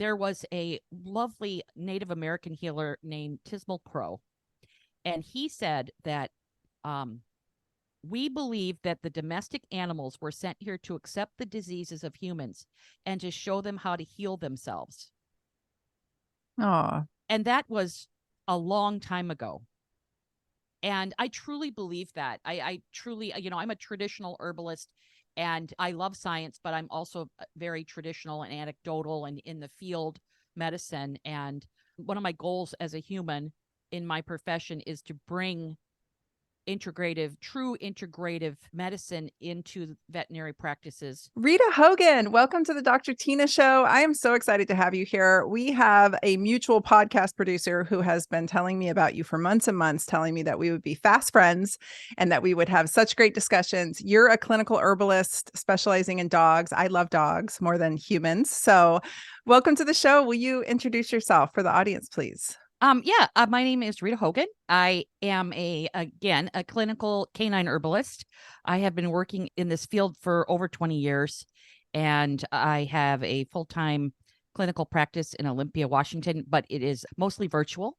there was a lovely Native American healer named Tismal Crow, and he said that we believe that the domestic animals were sent here to accept the diseases of humans and to show them how to heal themselves. Oh, And that was a long time ago. And I truly believe that. I truly, I'm a traditional herbalist and I love science, but I'm also very traditional and anecdotal and in the field medicine. And one of my goals as a human in my profession is to bring true integrative medicine into veterinary practices. Rita Hogan, welcome to the Dr. Tina Show. I am so excited to have you here. We have a mutual podcast producer who has been telling me about you for months and months, telling me that we would be fast friends and that we would have such great discussions. You're a clinical herbalist specializing in dogs. I love dogs more than humans. So welcome to the show. Will you introduce yourself for the audience, please? My name is Rita Hogan. I am a clinical canine herbalist. I have been working in this field for over 20 years, and I have a full-time clinical practice in Olympia, Washington, but it is mostly virtual.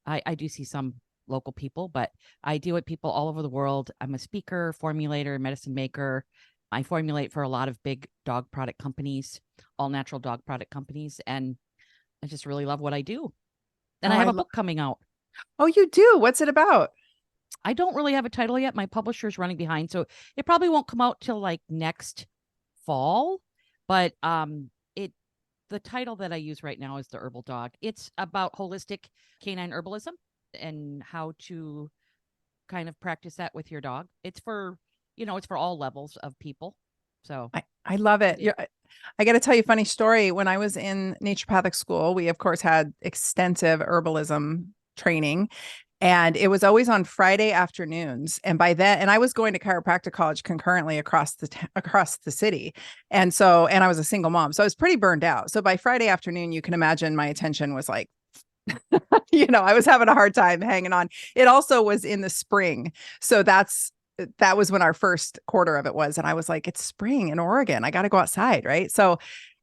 I do see some local people, but I deal with people all over the world. I'm a speaker, formulator, medicine maker. I formulate for a lot of big dog product companies, all natural dog product companies, and I just really love what I do. And I have a book coming out. Oh, you do? What's it about? I don't really have a title yet. My publisher's running behind, so it probably won't come out till like next fall. But the title that I use right now is The Herbal Dog. It's about holistic canine herbalism and how to kind of practice that with your dog. It's for all levels of people. So I love it. I got to tell you a funny story. When I was in naturopathic school, we of course had extensive herbalism training, and it was always on Friday afternoons. And by then, and I was going to chiropractic college concurrently across the city. And I was a single mom, so I was pretty burned out. So by Friday afternoon, you can imagine my attention was like, I was having a hard time hanging on. It also was in the spring. So that was when our first quarter of it was. And I was like, it's spring in Oregon. I got to go outside. Right. So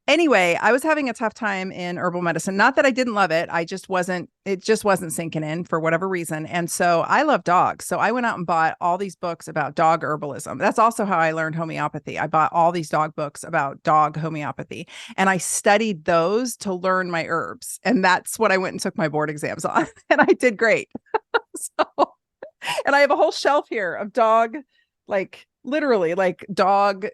anyway, I was having a tough time in herbal medicine. Not that I didn't love it. It just wasn't sinking in for whatever reason. And so I love dogs. So I went out and bought all these books about dog herbalism. That's also how I learned homeopathy. I bought all these dog books about dog homeopathy and I studied those to learn my herbs. And that's what I went and took my board exams on. And I did great. So, and I have a whole shelf here of dog, like literally like dog,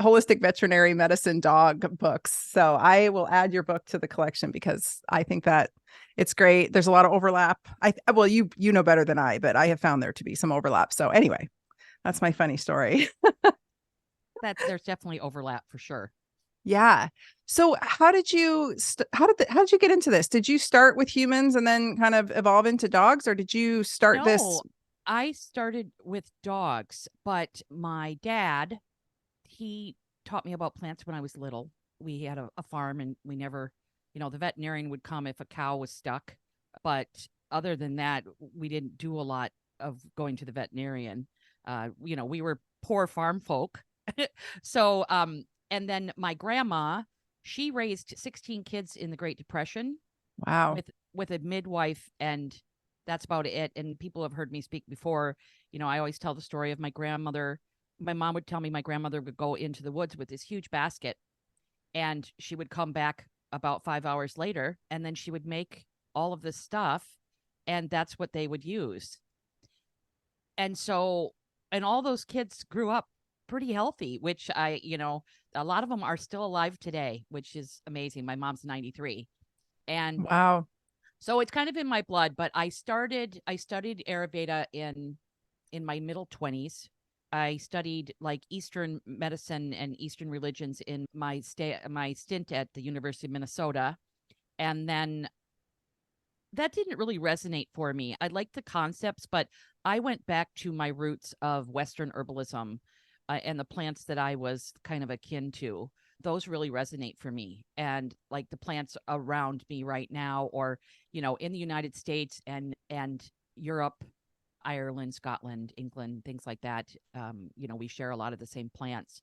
holistic veterinary medicine dog books. So I will add your book to the collection because I think that it's great. There's a lot of overlap. Well, you know better than I, but I have found there to be some overlap. So anyway, that's my funny story. there's definitely overlap for sure. Yeah. So how did you get into this? Did you start with humans and then kind of evolve into dogs, or did you start this? I started with dogs, but my dad, he taught me about plants when I was little. We had a farm and we never, the veterinarian would come if a cow was stuck. But other than that, we didn't do a lot of going to the veterinarian. We were poor farm folk. So, and then my grandma, she raised 16 kids in the Great Depression. Wow. With a midwife, and that's about it. And people have heard me speak before. I always tell the story of my grandmother. My mom would tell me my grandmother would go into the woods with this huge basket and she would come back about 5 hours later and then she would make all of this stuff and that's what they would use. And all those kids grew up pretty healthy, which a lot of them are still alive today, which is amazing. My mom's 93. And wow. So it's kind of in my blood, but I studied Ayurveda in my middle 20s. I studied like Eastern medicine and Eastern religions in my stint at the University of Minnesota. And then that didn't really resonate for me. I liked the concepts, but I went back to my roots of Western herbalism and the plants that I was kind of akin to. Those really resonate for me, and like the plants around me right now, or in the United States and Europe, Ireland, Scotland, England, things like that. We share a lot of the same plants.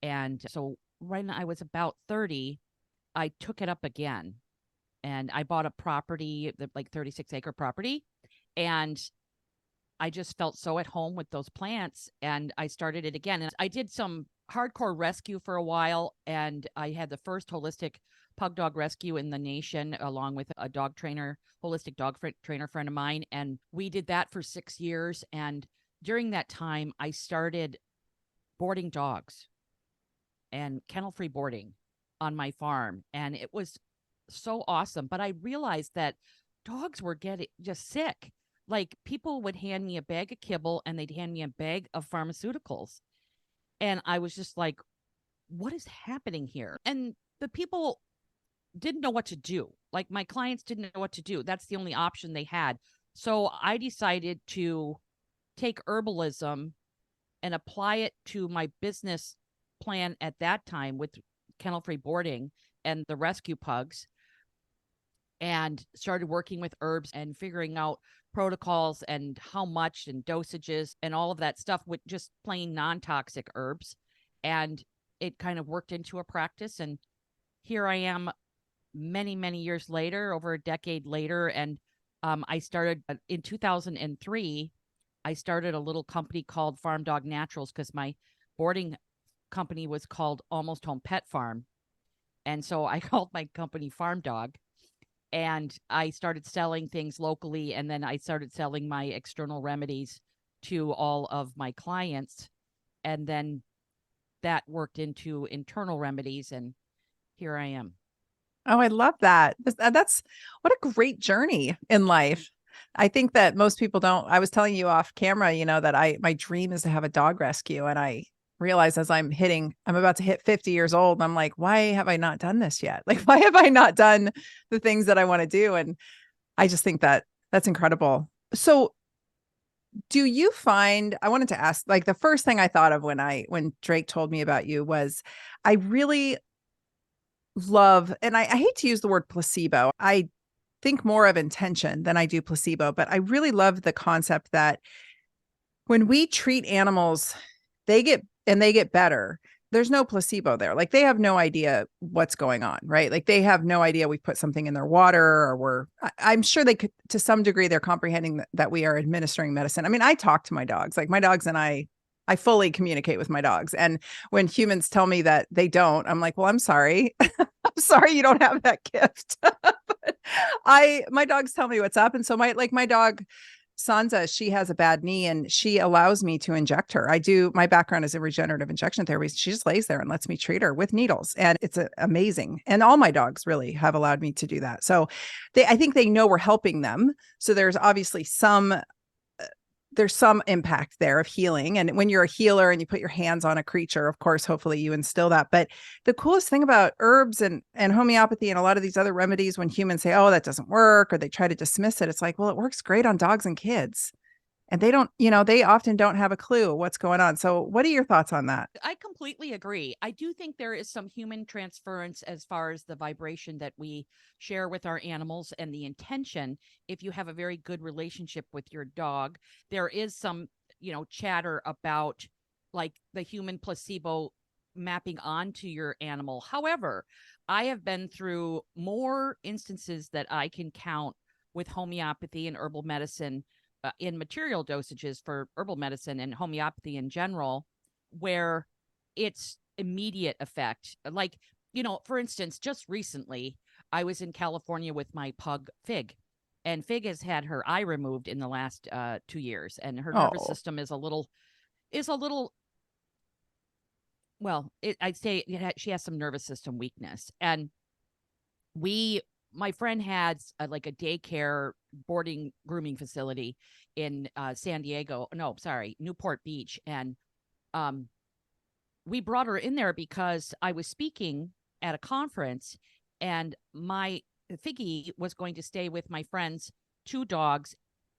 And so when I was about 30, I took it up again, and I bought a property, like 36-acre property, and I just felt so at home with those plants, and I started it again. And I did some hardcore rescue for a while, and I had the first holistic pug dog rescue in the nation, along with a dog trainer, holistic dog trainer friend of mine. And we did that for 6 years. And during that time, I started boarding dogs and kennel-free boarding on my farm. And it was so awesome. But I realized that dogs were getting just sick. Like, people would hand me a bag of kibble and they'd hand me a bag of pharmaceuticals. And I was just like, what is happening here? And the people didn't know what to do. Like, my clients didn't know what to do. That's the only option they had. So I decided to take herbalism and apply it to my business plan at that time with kennel-free boarding and the rescue pugs, and started working with herbs and figuring out protocols and how much and dosages and all of that stuff with just plain non-toxic herbs. And it kind of worked into a practice. And here I am many, many years later, over a decade later. And I started in 2003. I started a little company called Farm Dog Naturals, because my boarding company was called Almost Home Pet Farm. And so I called my company Farm Dog. And I started selling things locally, and then I started selling my external remedies to all of my clients. And then that worked into internal remedies, and here I am. Oh, I love that. That's what a great journey in life. I think that most people don't. I was telling you off camera, that my dream is to have a dog rescue. And I realize as I'm about to hit 50 years old, I'm like, why have I not done this yet? Like, why have I not done the things that I want to do? And I just think that that's incredible. So do you find, I wanted to ask, like, the first thing I thought of when Drake told me about you was, I really love, and I hate to use the word placebo. I think more of intention than I do placebo, but I really love the concept that when we treat animals, they get better. There's no placebo there. Like, they have no idea what's going on, right? Like, they have no idea we put something in their water, or I'm sure they could, to some degree, they're comprehending that we are administering medicine. I mean, I talk to my dogs, like my dogs and I fully communicate with my dogs. And when humans tell me that they don't, I'm like, well, I'm sorry. I'm sorry you don't have that gift. But my dogs tell me what's up. And so my dog Sansa, she has a bad knee, and she allows me to inject her. My background is in regenerative injection therapy. She just lays there and lets me treat her with needles. And it's amazing. And all my dogs really have allowed me to do that. So I think they know we're helping them. So there's obviously there's some impact there of healing. And when you're a healer and you put your hands on a creature, of course, hopefully you instill that. But the coolest thing about herbs and homeopathy and a lot of these other remedies, when humans say, oh, that doesn't work, or they try to dismiss it, it's like, well, it works great on dogs and kids. And they don't, they often don't have a clue what's going on. So what are your thoughts on that? I completely agree. I do think there is some human transference as far as the vibration that we share with our animals and the intention. If you have a very good relationship with your dog, there is some, chatter about, like, the human placebo mapping onto your animal. However, I have been through more instances that I can count with homeopathy and herbal medicine, in material dosages for herbal medicine and homeopathy in general, where it's immediate effect. Like, for instance, just recently, I was in California with my pug Fig, and Fig has had her eye removed in the last 2 years, and her nervous system is a little, well, I'd say she has some nervous system weakness. And my friend had like a daycare boarding grooming facility in Newport Beach. And we brought her in there because I was speaking at a conference, and my Figgy was going to stay with my friend's 2 dogs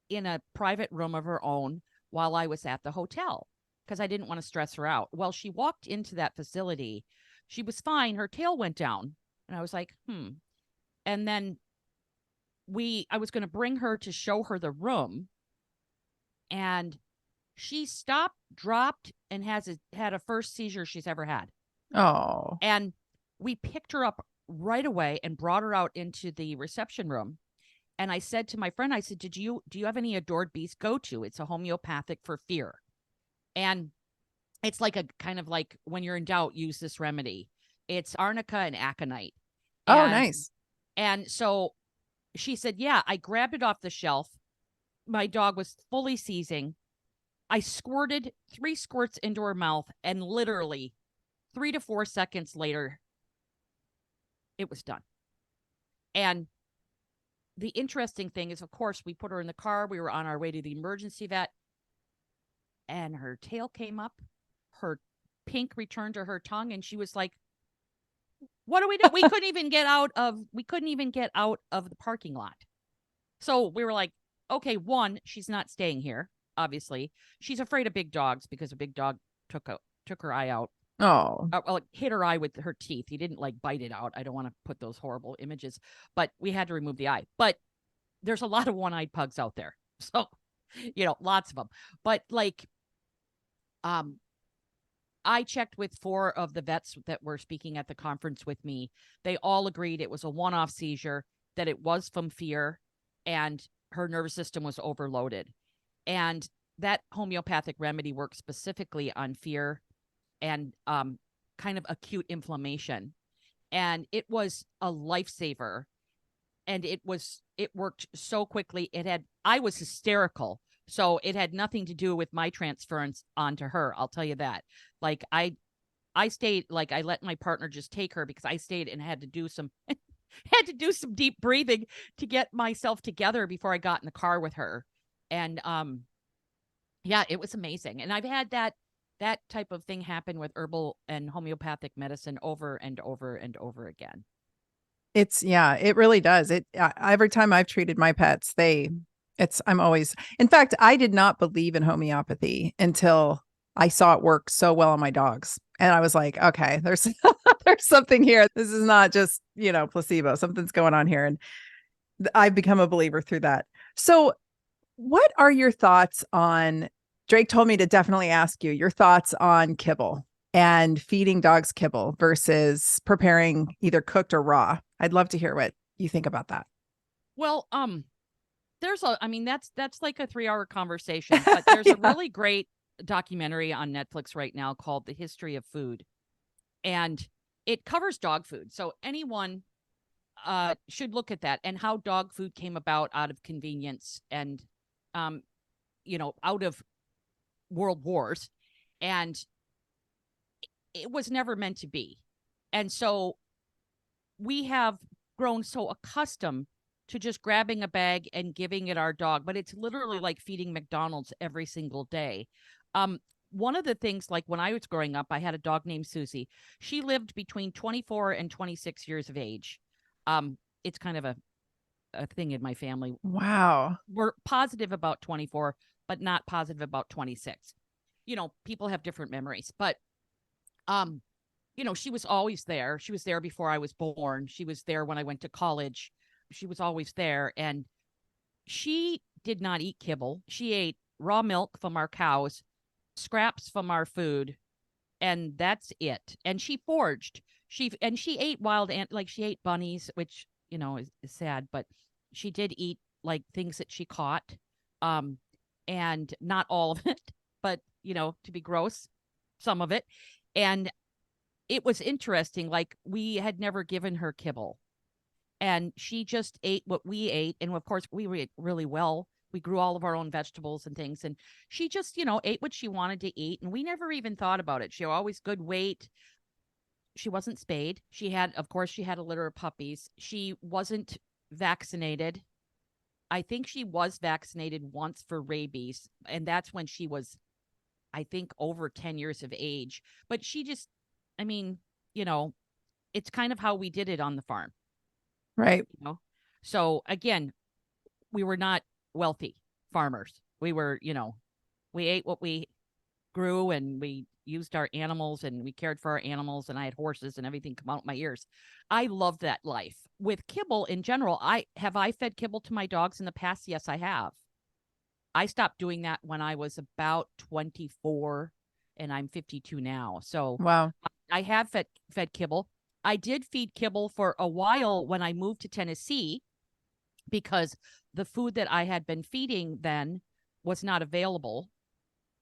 in a private room of her own while I was at the hotel, because I didn't want to stress her out. Well, she walked into that facility. She was fine. Her tail went down. And I was like, And then I was going to bring her to show her the room, and she stopped, dropped, and had a first seizure she's ever had. Oh. And we picked her up right away and brought her out into the reception room. And I said to my friend, I said, do you have any adored beast go-to? It's a homeopathic for fear. And it's like a kind of like, when you're in doubt, use this remedy. It's arnica and aconite. Oh, And nice. and so she said, yeah, I grabbed it off the shelf. My dog was fully seizing. I squirted 3 squirts into her mouth, and literally 3 to 4 seconds later, it was done. And the interesting thing is, of course, we put her in the car. We were on our way to the emergency vet, and her tail came up. Her pink returned to her tongue, and she was like, what do we do? We couldn't even get out of the parking lot. So we were like, okay, one, she's not staying here, obviously. She's afraid of big dogs because a big dog took her eye out. Oh, Well, hit her eye with her teeth. He didn't like bite it out. I don't want to put those horrible images, but we had to remove the eye. But there's a lot of one-eyed pugs out there. So, lots of them. But like, I checked with 4 of the vets that were speaking at the conference with me. They all agreed it was a one-off seizure, that it was from fear, and her nervous system was overloaded. And that homeopathic remedy works specifically on fear and kind of acute inflammation. And it was a lifesaver. And it worked so quickly. I was hysterical. So it had nothing to do with my transference onto her. I'll tell you that. Like I stayed, like I let my partner just take her because I stayed and had to do some deep breathing to get myself together before I got in the car with her. And yeah, it was amazing. And I've had that type of thing happen with herbal and homeopathic medicine over and over and over again. It really does. Every time I've treated my pets, I'm always, in fact, I did not believe in homeopathy until I saw it work so well on my dogs. And I was like, okay, there's something here. This is not just, placebo. Something's going on here. And I've become a believer through that. So what are your thoughts on, Drake told me to definitely ask you your thoughts on kibble and feeding dogs kibble versus preparing either cooked or raw. I'd love to hear what you think about that. Well, that's like a 3-hour conversation, but there's a really great documentary on Netflix right now called The History of Food, and it covers dog food. So anyone should look at that, and how dog food came about out of convenience and out of world wars, and it was never meant to be. And so we have grown so accustomed to just grabbing a bag and giving it our dog, but it's literally like feeding McDonald's every single day. One of the things, like when I was growing up, I had a dog named Susie. She lived between 24 and 26 years of age. It's kind of a thing in my family. Wow. We're positive about 24, but not positive about 26. People have different memories, but she was always there. She was there before I was born. She was there when I went to college. She was always there. And she did not eat kibble. She ate raw milk from our cows, scraps from our food, and that's it. And she foraged. She ate wild she ate bunnies, which, is sad, but she did eat like things that she caught. And not all of it, but, to be gross, some of it. And it was interesting. Like, we had never given her kibble, and she just ate what we ate. And of course, we ate really well. We grew all of our own vegetables and things. And she just, ate what she wanted to eat. And we never even thought about it. She was always good weight. She wasn't spayed. She had a litter of puppies. She wasn't vaccinated. I think she was vaccinated once for rabies. And that's when she was, I think, over 10 years of age. But she just, it's kind of how we did it on the farm. Right. So again, we were not wealthy farmers. We were, we ate what we grew, and we used our animals, and we cared for our animals, and I had horses and everything come out my ears. I love that life. With kibble in general, I fed kibble to my dogs in the past? Yes, I have. I stopped doing that when I was about 24, and I'm 52 now. So wow. I have fed kibble. I did feed kibble for a while when I moved to Tennessee, because the food that I had been feeding then was not available.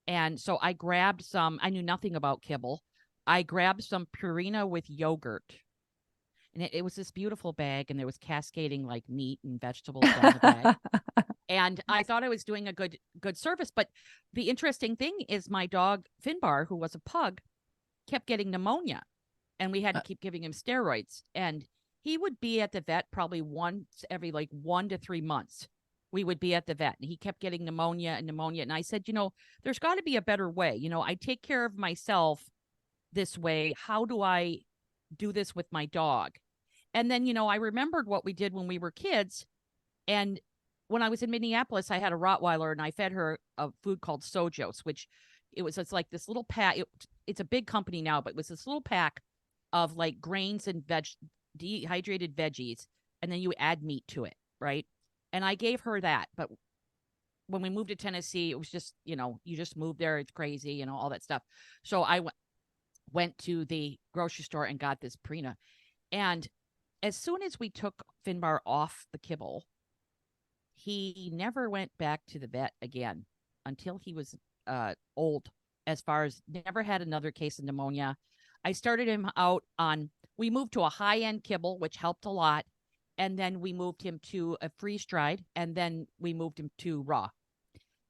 And so I grabbed some, I knew nothing about kibble. I grabbed some Purina with yogurt. And it was this beautiful bag, and there was cascading like meat and vegetables down the bag. And I thought I was doing a good service. But the interesting thing is my dog Finbar, who was a pug, kept getting pneumonia, and we had to keep giving him steroids. And he would be at the vet probably once every like 1 to 3 months. We would be at the vet, and he kept getting pneumonia and pneumonia. And I said, there's got to be a better way. I take care of myself this way. How do I do this with my dog? And then, I remembered what we did when we were kids. And when I was in Minneapolis, I had a Rottweiler, and I fed her a food called Sojos, which it's like this little pack. It's a big company now, but it was this little pack of like grains and dehydrated veggies, and then you add meat to it, right? And I gave her that. But when we moved to Tennessee, it was just, you just move there, it's crazy, all that stuff. So I went to the grocery store and got this Purina. And as soon as we took Finbar off the kibble, he never went back to the vet again until he was old, as far as never had another case of pneumonia. I started him out we moved to a high-end kibble, which helped a lot. And then we moved him to a freeze-dried, and then we moved him to raw.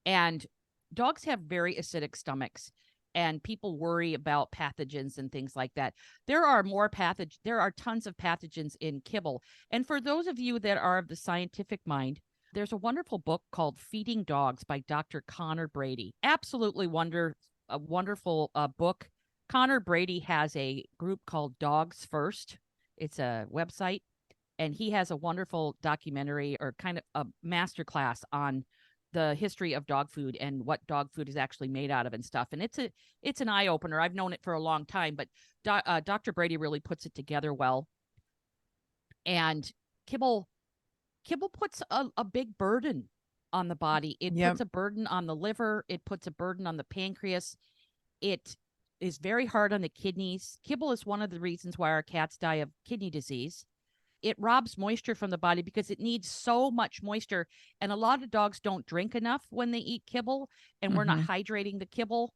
And dogs have very acidic stomachs, and people worry about pathogens and things like that. There are tons of pathogens in kibble. And for those of you that are of the scientific mind, there's a wonderful book called Feeding Dogs by Dr. Connor Brady. Absolutely a wonderful book. Connor Brady has a group called Dogs First. It's a website, and he has a wonderful documentary, or kind of a masterclass on the history of dog food and what dog food is actually made out of and stuff. And it's an eye opener. I've known it for a long time, but Dr. Brady really puts it together well. And kibble puts a big burden on the body. It puts a burden on the liver. It puts a burden on the pancreas. It is very hard on the kidneys. Kibble is one of the reasons why our cats die of kidney disease. It robs moisture from the body because it needs so much moisture. And a lot of dogs don't drink enough when they eat kibble, and we're not hydrating the kibble.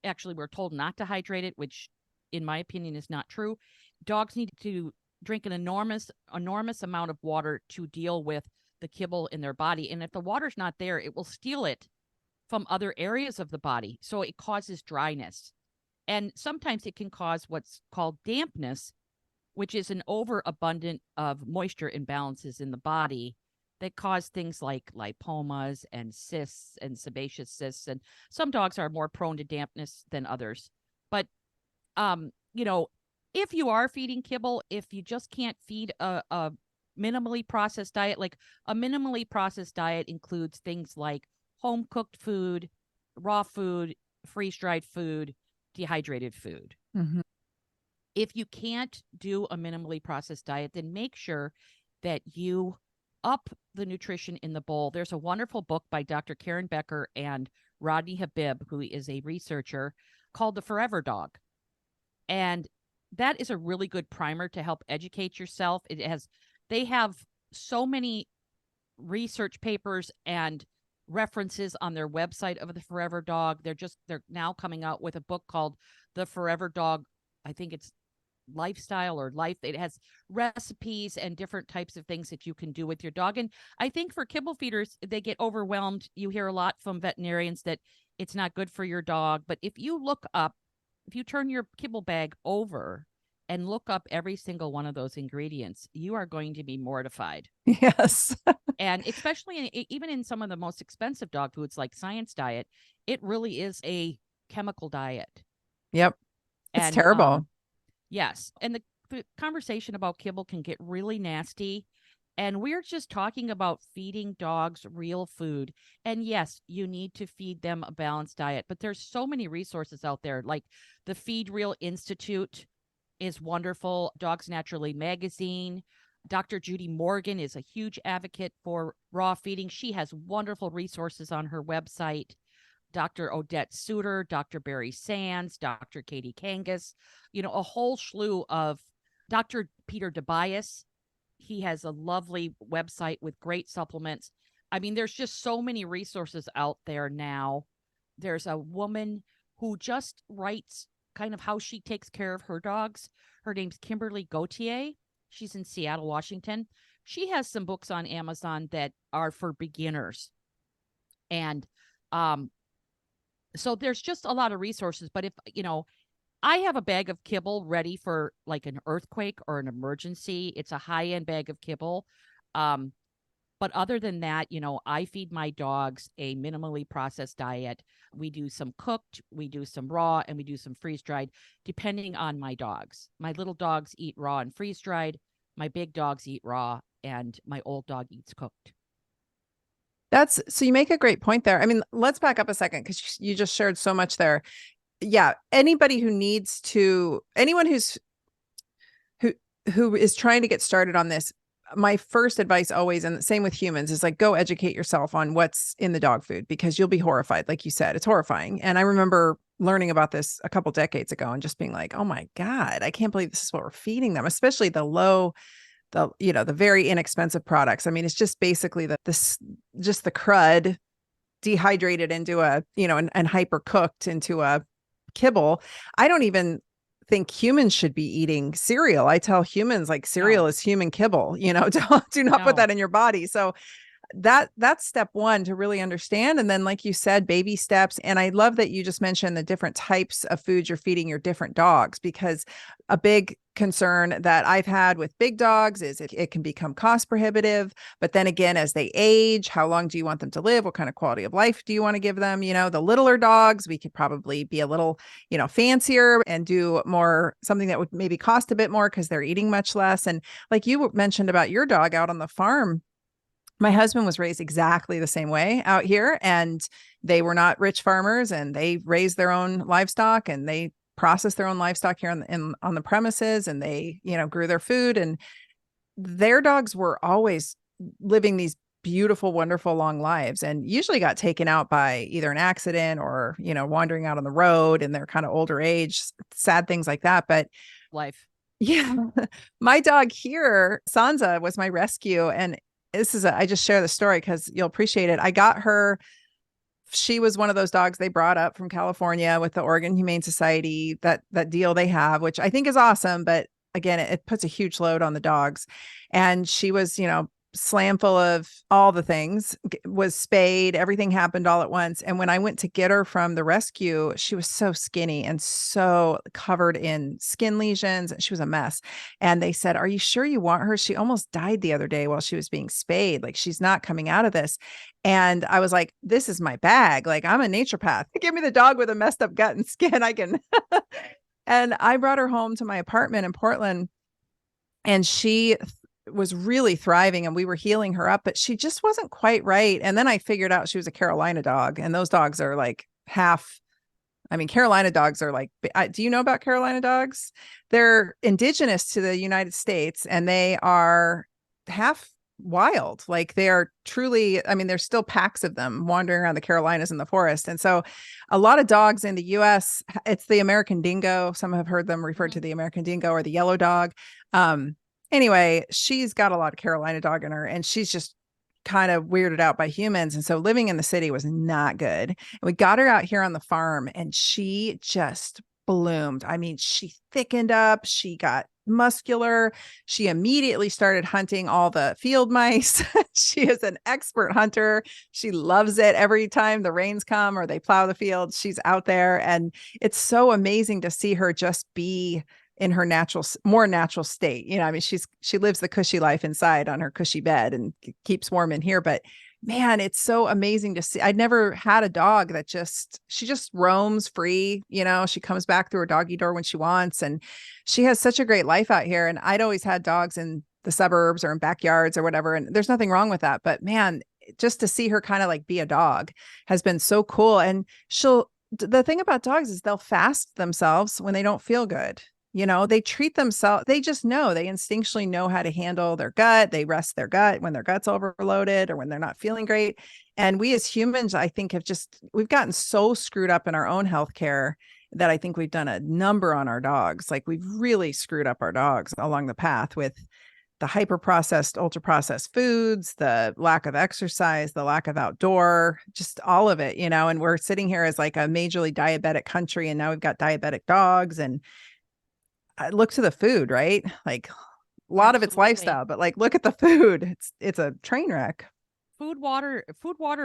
Actually, we're told not to hydrate it, which in my opinion is not true. Dogs need to drink an enormous amount of water to deal with the kibble in their body. And if the water's not there, it will steal it from other areas of the body. So it causes dryness. And sometimes it can cause what's called dampness, which is an overabundance of moisture imbalances in the body that cause things like lipomas and cysts and sebaceous cysts. And some dogs are more prone to dampness than others. But, if you are feeding kibble, if you just can't feed a minimally processed diet, like a minimally processed diet includes things like home cooked food, raw food, freeze-dried food, dehydrated food. If you can't do a minimally processed diet, then make sure that you up the nutrition in the bowl. There's a wonderful book by Dr. Karen Becker and Rodney Habib, who is a researcher, called The Forever Dog. And that is a really good primer to help educate yourself. They have so many research papers and references on their website of the Forever Dog. They're now coming out with a book called The Forever Dog. I think it's Lifestyle or Life. It has recipes and different types of things that you can do with your dog. And I think for kibble feeders, they get overwhelmed. You hear a lot from veterinarians that it's not good for your dog. But if you turn your kibble bag over and look up every single one of those ingredients, you are going to be mortified. Yes. And especially even in some of the most expensive dog foods like Science Diet, it really is a chemical diet. Yep. It's terrible. Yes. And the conversation about kibble can get really nasty. And we're just talking about feeding dogs real food. And yes, you need to feed them a balanced diet. But there's so many resources out there, like the Feed Real Institute is wonderful. Dogs Naturally magazine. Dr. Judy Morgan is a huge advocate for raw feeding. She has wonderful resources on her website. Dr. Odette Suter, Dr. Barry Sands, Dr. Katie Kangas, a whole slew of Dr. Peter DeBias, he has a lovely website with great supplements. I mean, there's just so many resources out there now. There's a woman who just writes kind of how she takes care of her dogs. Her name's Kimberly Gauthier. She's in Seattle, Washington. She has some books on Amazon that are for beginners. And so there's just a lot of resources. But if, I have a bag of kibble ready for like an earthquake or an emergency. It's a high-end bag of kibble. But other than that, I feed my dogs a minimally processed diet. We do some cooked, we do some raw, and we do some freeze-dried, depending on my dogs. My little dogs eat raw and freeze-dried. My big dogs eat raw, and my old dog eats cooked. So you make a great point there. I mean, let's back up a second because you just shared so much there. Yeah, anybody anyone who is trying to get started on this, my first advice always, and the same with humans, is like, go educate yourself on what's in the dog food, because you'll be horrified. Like you said, it's horrifying. And I remember learning about this a couple decades ago and just being like, oh my God, I can't believe this is what we're feeding them, especially the very inexpensive products. I mean, it's just basically just the crud dehydrated into and hyper cooked into a kibble. I don't even think humans should be eating cereal. I tell humans, like, cereal is human kibble, do not put that in your body. So that's step one, to really understand. And then, like you said, baby steps. And I love that you just mentioned the different types of foods you're feeding your different dogs, because a big concern that I've had with big dogs is it can become cost prohibitive. But then again, as they age, how long do you want them to live? What kind of quality of life do you want to give them? The littler dogs, we could probably be a little, fancier and do something that would maybe cost a bit more because they're eating much less. And like you mentioned about your dog out on the farm, my husband was raised exactly the same way out here, and they were not rich farmers, and they raised their own livestock, and they processed their own livestock here on the premises, and they, grew their food, and their dogs were always living these beautiful, wonderful, long lives, and usually got taken out by either an accident or, wandering out on the road in their kind of older age, sad things like that. But life. Yeah. My dog here, Sansa, was my rescue. And I just share the story because you'll appreciate it. I got her. She was one of those dogs they brought up from California with the Oregon Humane Society, that deal they have, which I think is awesome. But again, it puts a huge load on the dogs. And she was, slam full of all the things, was spayed, everything happened all at once. And when I went to get her from the rescue, she was so skinny and so covered in skin lesions. She was a mess. And they said, "Are you sure you want her? She almost died the other day while she was being spayed. Like, she's not coming out of this." And I was like, this is my bag. Like, I'm a naturopath. Give me the dog with a messed up gut and skin. I can. And I brought her home to my apartment in Portland, and she was really thriving, and we were healing her up, but she just wasn't quite right. And then I figured out she was a Carolina dog, and those dogs are like Carolina dogs are like, do you know about Carolina dogs? They're indigenous to the United States, and they are half wild. Like, they are truly, there's still packs of them wandering around the Carolinas in the forest. And so a lot of dogs in the US, it's the American dingo. Some have heard them referred to the American dingo or the yellow dog. Anyway, she's got a lot of Carolina dog in her, and she's just kind of weirded out by humans. And so living in the city was not good. And we got her out here on the farm, and she just bloomed. She thickened up. She got muscular. She immediately started hunting all the field mice. She is an expert hunter. She loves it. Every time the rains come or they plow the field, she's out there. And it's so amazing to see her just be in her more natural state. She lives the cushy life inside on her cushy bed and keeps warm in here. But man, it's so amazing to see. I'd never had a dog that she just roams free. She comes back through her doggy door when she wants, and she has such a great life out here. And I'd always had dogs in the suburbs or in backyards or whatever. And there's nothing wrong with that. But man, just to see her kind of like be a dog has been so cool. And the thing about dogs is they'll fast themselves when they don't feel good. They treat themselves, they just know, they instinctually know how to handle their gut. They rest their gut when their gut's overloaded or when they're not feeling great. And we as humans, I think, we've gotten so screwed up in our own healthcare that I think we've done a number on our dogs. Like we've really screwed up our dogs along the path with the hyper processed, ultra processed foods, the lack of exercise, the lack of outdoor, just all of it, and we're sitting here as like a majorly diabetic country. And now we've got diabetic dogs, and I look to the food, right? Like a lot of it's lifestyle, but like, look at the food. It's a train wreck. Food, water,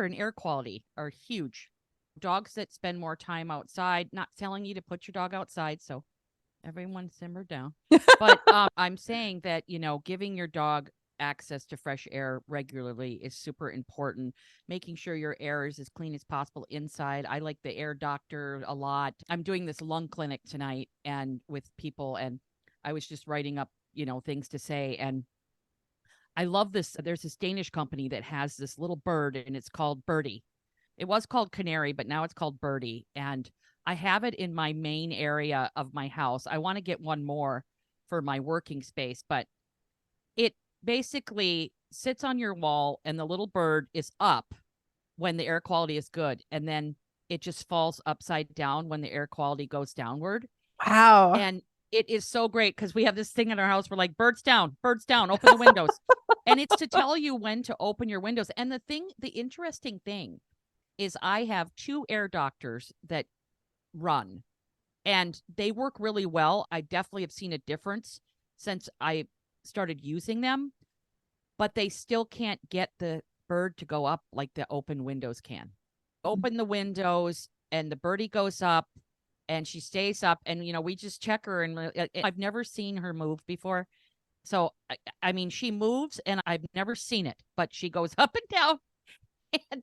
and air quality are huge. Dogs that spend more time outside, not telling you to put your dog outside. So everyone simmer down. But I'm saying that, giving your dog access to fresh air regularly is super important. Making sure your air is as clean as possible inside. I like the air doctor a lot. I'm doing this lung clinic tonight and with people, and I was just writing up, things to say. And I love this. There's this Danish company that has this little bird, and it's called Birdie. It was called Canary, but now it's called Birdie. And I have it in my main area of my house. I want to get one more for my working space, but it basically sits on your wall, and the little bird is up when the air quality is good. And then it just falls upside down when the air quality goes downward. Wow. And it is so great because we have this thing in our house. We're like, birds down, open the windows. And it's to tell you when to open your windows. And the interesting thing is I have 2 air doctors that run, and they work really well. I definitely have seen a difference since I started using them, but they still can't get the bird to go up like the open windows can. Open the windows and the birdie goes up and she stays up, and we just check her, and I've never seen her move before. So I mean, she moves and I've never seen it, but she goes up and down, and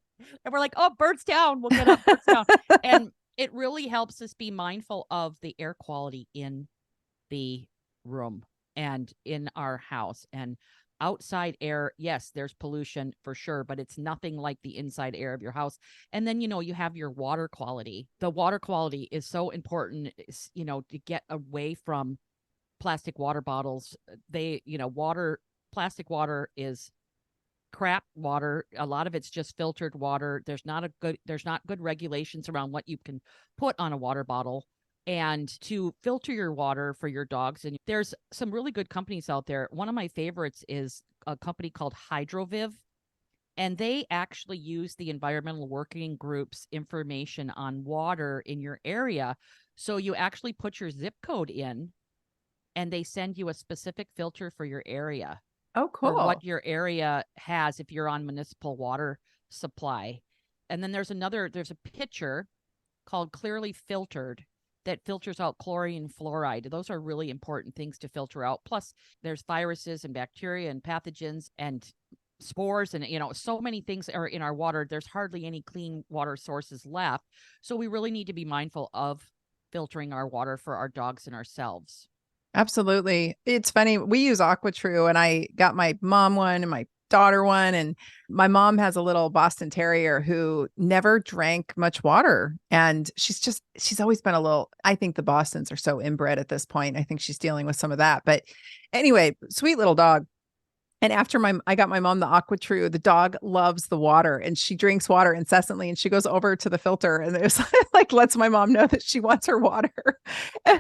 we're like, oh, bird's down, we'll get up, bird's down. And it really helps us be mindful of the air quality in the room and in our house. And outside air, yes, there's pollution for sure, but it's nothing like the inside air of your house. And then, you have your water quality. The water quality is so important, to get away from plastic water bottles. Plastic water is crap water. A lot of it's just filtered water. There's not good regulations around what you can put on a water bottle. And to filter your water for your dogs, and there's some really good companies out there. One of my favorites is a company called Hydroviv, and they actually use the Environmental Working Group's information on water in your area. So you actually put your zip code in, and they send you a specific filter for your area. Oh, cool. Or what your area has if you're on municipal water supply. And then there's a pitcher called Clearly Filtered that filters out chlorine and fluoride. Those are really important things to filter out. Plus, there's viruses and bacteria and pathogens and spores, and so many things are in our water. There's hardly any clean water sources left. So we really need to be mindful of filtering our water for our dogs and ourselves. Absolutely. It's funny. We use AquaTrue, and I got my mom one and my daughter one. And my mom has a little Boston Terrier who never drank much water. And she's always been I think the Bostons are so inbred at this point. I think she's dealing with some of that. But anyway, sweet little dog. And after I got my mom the AquaTrue, the dog loves the water, and she drinks water incessantly, and she goes over to the filter and it's like lets my mom know that she wants her water.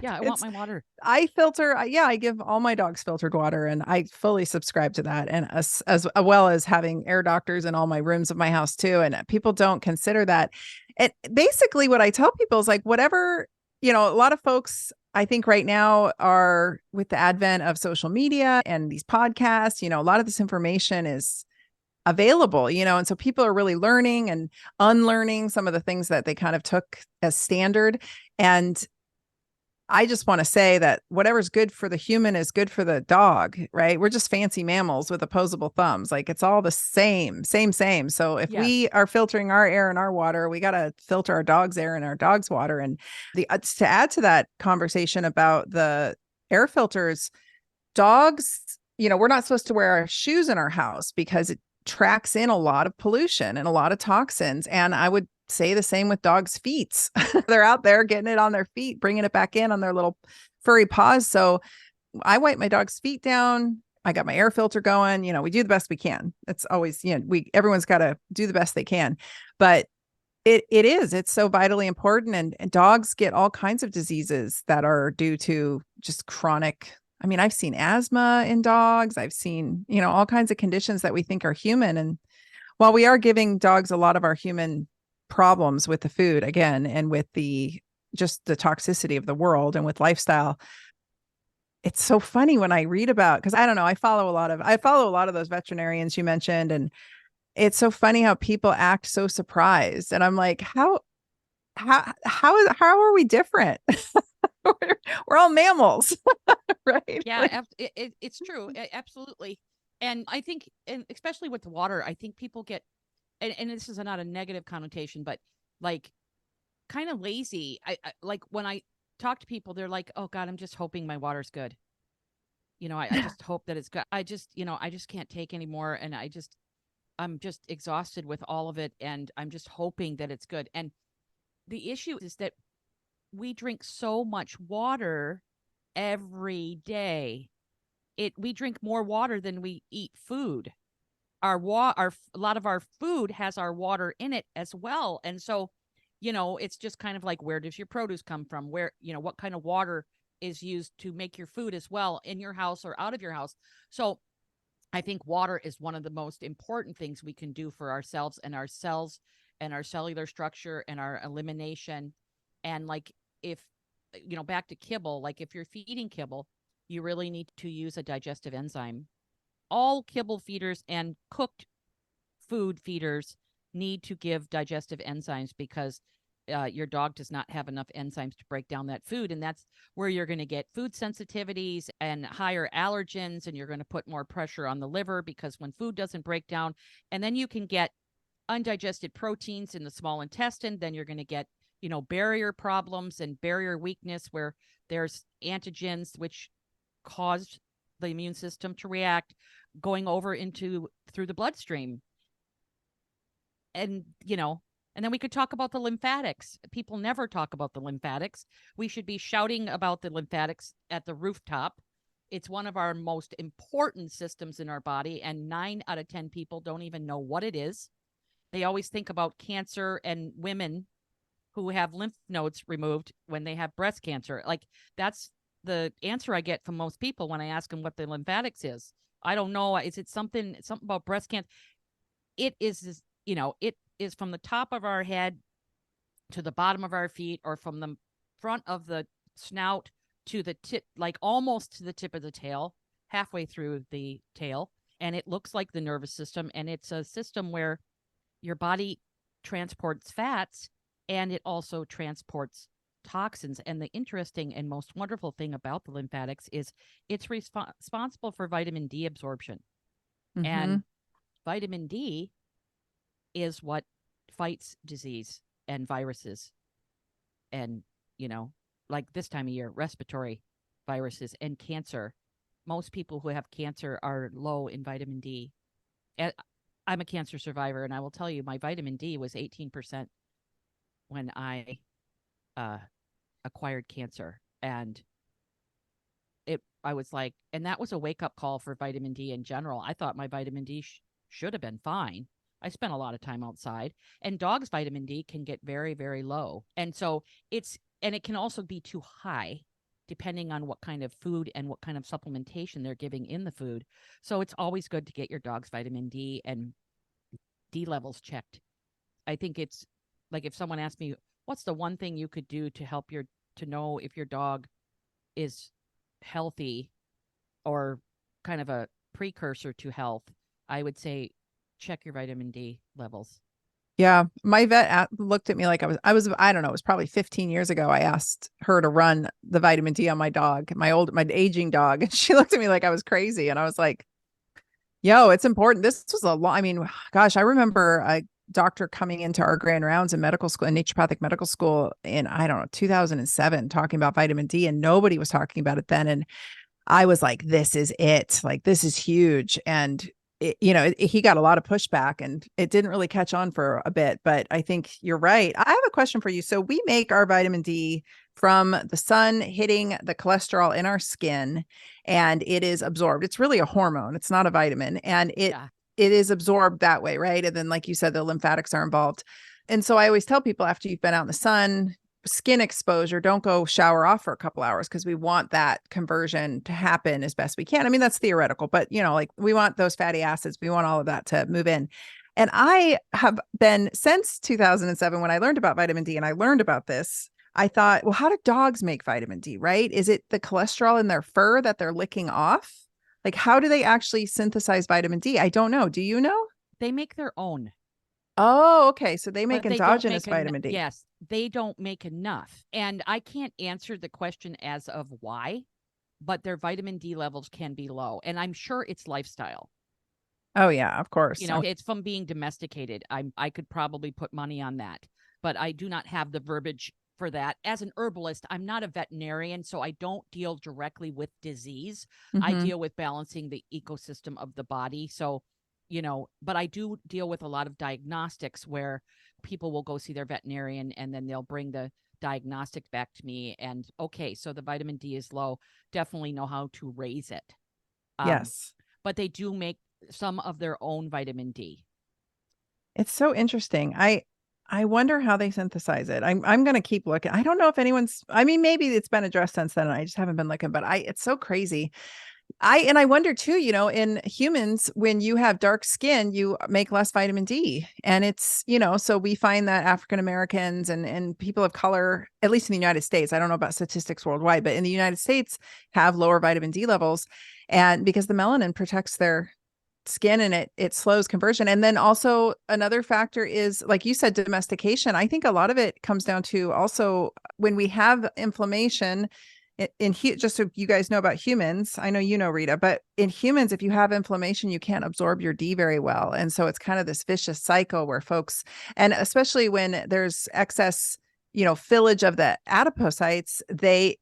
Yeah, I want my water. I filter. I give all my dogs filtered water, and I fully subscribe to that. And as well as having air doctors in all my rooms of my house too. And people don't consider that. And basically what I tell people is like, whatever, a lot of folks, I think right now are with the advent of social media and these podcasts, a lot of this information is available, and so people are really learning and unlearning some of the things that they kind of took as standard. And I just want to say that whatever's good for the human is good for the dog, right? We're just fancy mammals with opposable thumbs. Like it's all the same. So if we are filtering our air and our water, we got to filter our dog's air and our dog's water. And to add to that conversation about the air filters, dogs, we're not supposed to wear our shoes in our house because it tracks in a lot of pollution and a lot of toxins. And I would say the same with dogs' feet. They're out there getting it on their feet, bringing it back in on their little furry paws. So I wipe my dog's feet down. I got my air filter going. We do the best we can. It's always, everyone's got to do the best they can. But It is. It's so vitally important. And dogs get all kinds of diseases that are due to just chronic. I mean, I've seen asthma in dogs. I've seen, all kinds of conditions that we think are human. And while we are giving dogs a lot of our human problems with the food again, and with just the toxicity of the world and with lifestyle, it's so funny when I read about, because I don't know, I follow a lot of those veterinarians you mentioned, and it's so funny how people act so surprised. And I'm like, how are we different? we're all mammals, right? Yeah, it's true. Absolutely. And I think, and especially with the water, I think people get, and this is not a negative connotation, but like kind of lazy. I like when I talk to people, they're like, oh God, I'm just hoping my water's good. I just hope that it's good. I just can't take anymore. And I'm just exhausted with all of it. And I'm just hoping that it's good. And the issue is that we drink so much water every day. We drink more water than we eat food. A lot of our food has our water in it as well. And so, it's just kind of like, where does your produce come from? Where, what kind of water is used to make your food as well, in your house or out of your house. So I think water is one of the most important things we can do for ourselves and our cells and our cellular structure and our elimination. And like, if, back to kibble, like if you're feeding kibble, you really need to use a digestive enzyme. All kibble feeders and cooked food feeders need to give digestive enzymes, because your dog does not have enough enzymes to break down that food. And that's where you're going to get food sensitivities and higher allergens, and you're going to put more pressure on the liver, because when food doesn't break down, and then you can get undigested proteins in the small intestine, then you're going to get, barrier problems and barrier weakness, where there's antigens which cause the immune system to react, going over through the bloodstream. And, and then we could talk about the lymphatics. People never talk about the lymphatics. We should be shouting about the lymphatics at the rooftop. It's one of our most important systems in our body, and 9 out of 10 people don't even know what it is. They always think about cancer and women who have lymph nodes removed when they have breast cancer. Like, that's the answer I get from most people when I ask them what the lymphatics is. I don't know. Is it something about breast cancer? It is, it is from the top of our head to the bottom of our feet, or from the front of the snout to the tip, like almost to the tip of the tail, halfway through the tail. And it looks like the nervous system. And it's a system where your body transports fats, and it also transports toxins. And the interesting and most wonderful thing about the lymphatics is it's responsible for vitamin D absorption. Mm-hmm. And vitamin D is what fights disease and viruses, and, like this time of year, respiratory viruses and cancer. Most people who have cancer are low in vitamin D. And I'm a cancer survivor, and I will tell you, my vitamin D was 18% when I acquired cancer. And I was like, and that was a wake-up call for vitamin D in general. I thought my vitamin D should have been fine. I spent a lot of time outside, and dogs' vitamin D can get very, very low. And so it can also be too high, depending on what kind of food and what kind of supplementation they're giving in the food. So it's always good to get your dog's vitamin D and D levels checked. I think it's like, if someone asked me, what's the one thing you could do to help to know if your dog is healthy or kind of a precursor to health, I would say check your vitamin D levels. Yeah. My vet looked at me like I don't know, it was probably 15 years ago. I asked her to run the vitamin D on my dog, my aging dog. And she looked at me like I was crazy. And I was like, yo, it's important. This was gosh, I remember a doctor coming into our grand rounds in medical school, in naturopathic medical school in, I don't know, 2007, talking about vitamin D, and nobody was talking about it then. And I was like, this is it. Like, this is huge. And he got a lot of pushback, and it didn't really catch on for a bit, but I think you're right. I have a question for you. So we make our vitamin D from the sun hitting the cholesterol in our skin, and it is absorbed. It's really a hormone. It's not a vitamin. And it is absorbed that way, right? And then, like you said, the lymphatics are involved. And so I always tell people after you've been out in the sun, skin exposure, don't go shower off for a couple hours because we want that conversion to happen as best we can. I mean, that's theoretical, but like we want those fatty acids. We want all of that to move in. And I have been since 2007 when I learned about vitamin D and I learned about this. I thought, well, how do dogs make vitamin D, right? Is it the cholesterol in their fur that they're licking off? Like, how do they actually synthesize vitamin D? I don't know. Do you know? They make their own. Oh, okay. So they make But they don't endogenous make vitamin D. Yes, they don't make enough. And I can't answer the question as of why, but their vitamin D levels can be low. And I'm sure it's lifestyle. Oh, yeah, of course. It's from being domesticated. I could probably put money on that, but I do not have the verbiage for that. As an herbalist, I'm not a veterinarian, so I don't deal directly with disease. I deal with balancing the ecosystem of the body. So, but I do deal with a lot of diagnostics where people will go see their veterinarian and then they'll bring the diagnostic back to me and, okay, so the vitamin D is low. Definitely know how to raise it. Yes. But they do make some of their own vitamin D. It's so interesting. I wonder how they synthesize it. I'm going to keep looking. I don't know if maybe it's been addressed since then. I just haven't been looking, but it's so crazy. I wonder too, in humans, when you have dark skin, you make less vitamin D. And it's, so we find that African Americans and people of color, at least in the United States, I don't know about statistics worldwide, but in the United States have lower vitamin D levels. And because the melanin protects their skin and it slows conversion. And then also another factor is, like you said, domestication. I think a lot of it comes down to also when we have inflammation just so you guys know about humans, I know Rita, but in humans, if you have inflammation, you can't absorb your D very well. And so it's kind of this vicious cycle where folks, and especially when there's excess fillage of the adipocytes,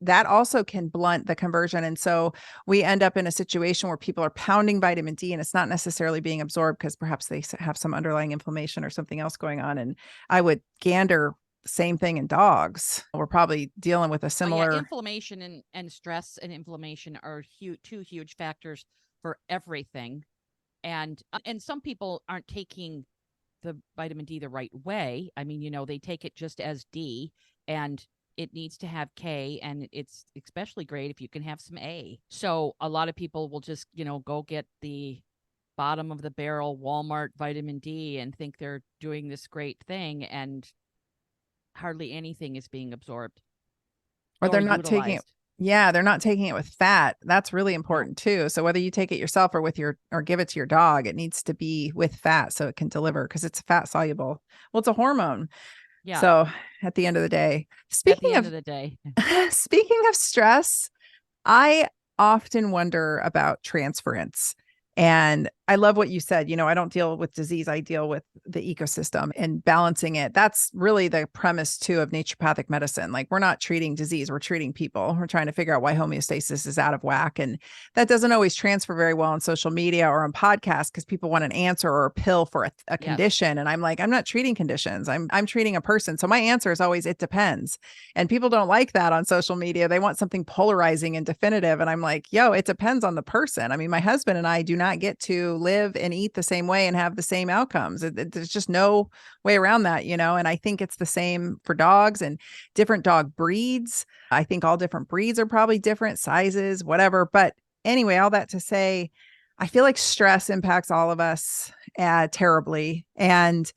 that also can blunt the conversion. And so we end up in a situation where people are pounding vitamin D and it's not necessarily being absorbed because perhaps they have some underlying inflammation or something else going on. And I would gander same thing in dogs. We're probably dealing with a similar inflammation and stress and inflammation are two huge factors for everything. And some people aren't taking the vitamin D the right way. I mean, they take it just as D and it needs to have K, and it's especially great if you can have some A. So a lot of people will just, go get the bottom of the barrel Walmart vitamin D and think they're doing this great thing, and hardly anything is being absorbed. Or they're not taking it. Yeah, they're not taking it with fat. That's really important too. So whether you take it yourself or or give it to your dog, it needs to be with fat so it can deliver because it's fat soluble. Well, it's a hormone. Yeah. So at the end of the day, speaking of stress, I often wonder about transference. And I love what you said. I don't deal with disease. I deal with the ecosystem and balancing it. That's really the premise too of naturopathic medicine. Like, we're not treating disease, we're treating people. We're trying to figure out why homeostasis is out of whack. And that doesn't always transfer very well on social media or on podcasts because people want an answer or a pill for a condition. And I'm like, I'm not treating conditions. I'm treating a person. So my answer is always, it depends. And people don't like that on social media. They want something polarizing and definitive. And I'm like, it depends on the person. I mean, my husband and I do not get to live and eat the same way and have the same outcomes. There's just no way around that, and I think it's the same for dogs and different dog breeds. I think all different breeds are probably different sizes, whatever. But anyway, all that to say, I feel like stress impacts all of us terribly. And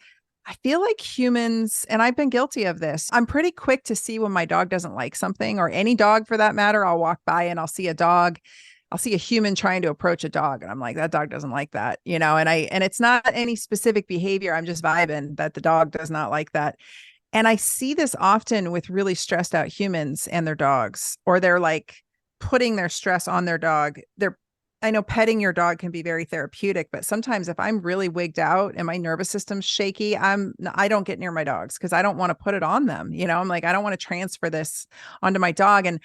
I feel like humans, and I've been guilty of this, I'm pretty quick to see when my dog doesn't like something, or any dog for that matter. I'll walk by and I'll see a human trying to approach a dog. And I'm like, that dog doesn't like that, and it's not any specific behavior. I'm just vibing that the dog does not like that. And I see this often with really stressed out humans and their dogs, or they're like putting their stress on their dog. I know petting your dog can be very therapeutic, but sometimes if I'm really wigged out and my nervous system's shaky, I don't get near my dogs because I don't want to put it on them. I'm like, I don't want to transfer this onto my dog. And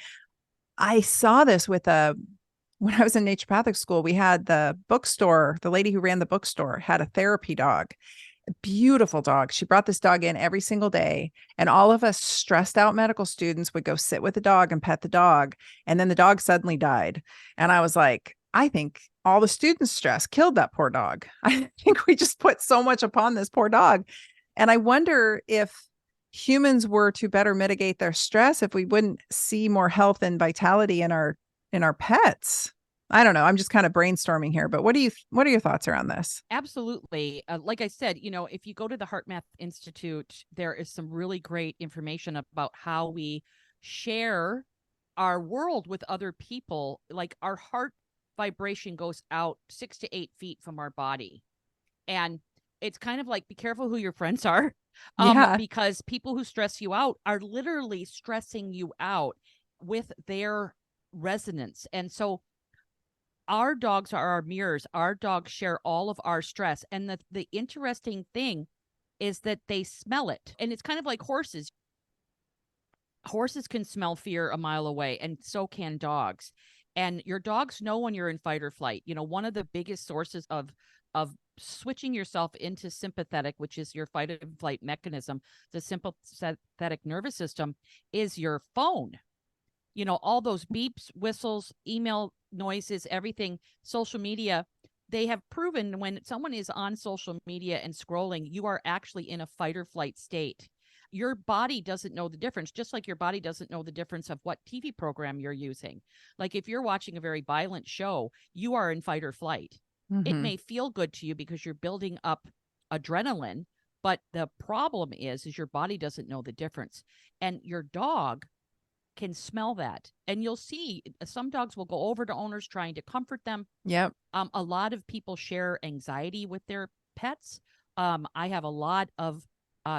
I saw this when I was in naturopathic school. We had the bookstore, the lady who ran the bookstore had a therapy dog, a beautiful dog. She brought this dog in every single day. And all of us stressed out medical students would go sit with the dog and pet the dog. And then the dog suddenly died. And I was like, I think all the students' stress killed that poor dog. I think we just put so much upon this poor dog. And I wonder if humans were to better mitigate their stress, if we wouldn't see more health and vitality in our pets. I don't know. I'm just kind of brainstorming here, but what are your thoughts around this? Absolutely. Like I said, if you go to the Heart Math Institute, there is some really great information about how we share our world with other people. Like our heart vibration goes out 6 to 8 feet from our body. And it's kind of like, be careful who your friends are, Yeah. because people who stress you out are literally stressing you out with their resonance. And so our dogs are our mirrors. Our dogs share all of our stress. And the interesting thing is that they smell it. And it's kind of like horses. Horses can smell fear a mile away, and so can dogs. And your dogs know when you're in fight or flight. One of the biggest sources of switching yourself into sympathetic, which is your fight or flight mechanism, the sympathetic nervous system, is your phone. All those beeps, whistles, email noises, everything, social media. They have proven when someone is on social media and scrolling, you are actually in a fight or flight state. Your body doesn't know the difference, just like your body doesn't know the difference of what TV program you're using. Like if you're watching a very violent show, you are in fight or flight. It Mm-hmm. may feel good to you because you're building up adrenaline, but the problem is your body doesn't know the difference. And your dog can smell that. And you'll see some dogs will go over to owners trying to comfort them. Yep. A lot of people share anxiety with their pets. I have a lot of